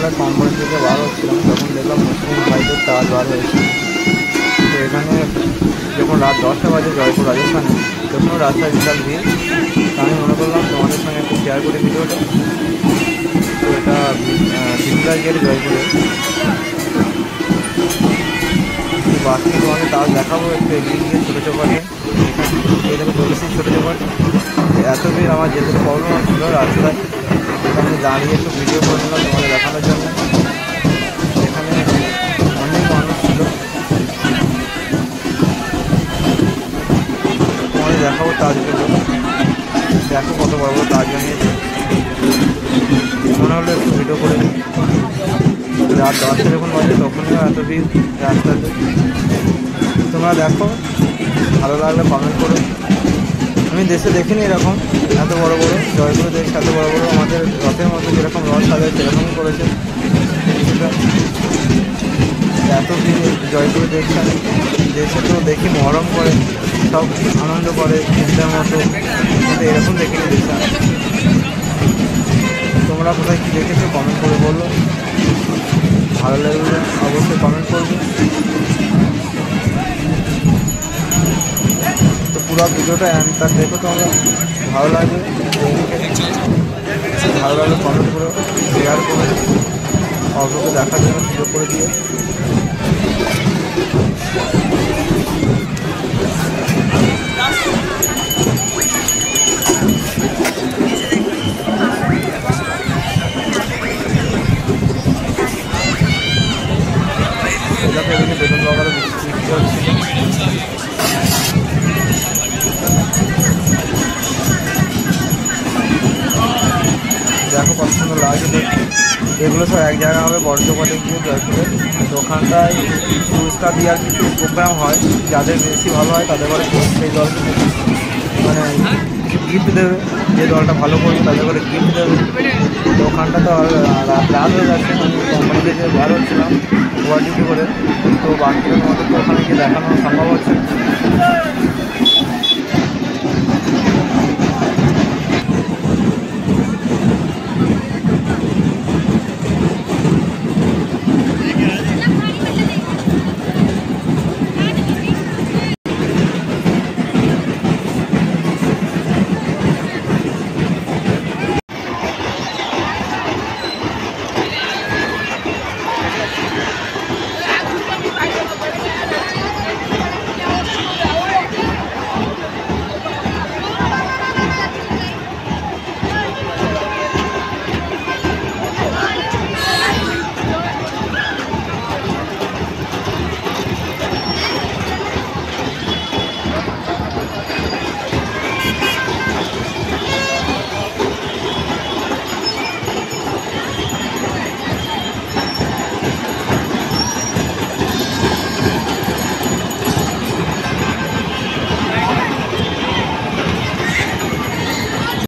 সকালবেলা কোম্পানি থেকে বার হচ্ছিলাম, তখন দেখলাম মুসলিম ভাইদের তাজ বার হয়েছে। তো এখানে যখন রাত 10টা বাজে জয়পুর রাজস্থানে, তখনও রাস্তায় বিশাল ভিড়। আমি মনে করলাম তোমাদের সঙ্গে একটু শেয়ার করি ভিডিওটা। তো এটা ভিক্টোরিয়া গেট জয়পুরে। বাকি তোমাকে তাজ দেখাবো একটু এগিয়ে গিয়ে ছোটো চোপাটে। এই দেখো চলেছি ছোটো চোপাট। এত ভিড় আমার যেতে প্রবলেম হচ্ছিলো রাস্তায়, আমি দাঁড়িয়ে একটু ভিডিও করে নিলাম তোমাকে দেখানোর জন্য। এখানে অনেক মানুষ ছিল, তোমাদের দেখাবো তাজগুলো। দেখো কত বড় বড় তাজ বানিয়েছে। মনে হলো একটু ভিডিও করে নিই। রাত 10টা যখন বাজে তখনই এত ভিড় রাস্তাতে। তোমরা দেখো, ভালো লাগলে কমেন্ট করো। আমি দেশে দেখিনি এরকম এত বড় বড়, জয়পুরে দেশ এত বড় বড় আমাদের রথের মতো যেরকম রথ সাজায় সেরকমই করেছে কিছুটা। এত ভিড় জয়পুরে দেখছেন, দেশে তো দেখি মহরম করে সব আনন্দ করে ঈদের মতো, কিন্তু এরকম দেখিনি দেশে। তোমরা কোথায় কী দেখেছো কমেন্ট করে বলো, ভালো লাগলে অবশ্যই কমেন্ট করবে। তো পুরো ভিডিওটা তার দেখো তোমরা, ভালো লাগবে। ভালো লাগলে কমেন্ট করো, শেয়ার করো, অল্পকে দেখার জন্য সুযোগ করে দিয়ে। দেখো এদিকে বেগুন বাগারও বিক্রি হচ্ছিল। দেখো কত সুন্দর লাগছে দেখতে। এগুলো সব এক জায়গা হবে বড় চৌপাটে গিয়ে জয়পুরে। তো ওখানটায় পুরস্কার দেওয়ার কিছু প্রোগ্রাম হয়, যাদের বেশি ভালো হয় তাদের করে সেই দলকে মানে কিছু গিফট দেবে। যে দলটা ভালো করবে তাদের করে গিফট দেবে। তো ওখানটা তো রাত হয়ে যাচ্ছে, আমি কোম্পানি থেকে বার হচ্ছিলাম ওয়ার্ডিটি করে। তো বাকিদের মতো তো ওখানে গিয়ে দেখানো সম্ভব হচ্ছে।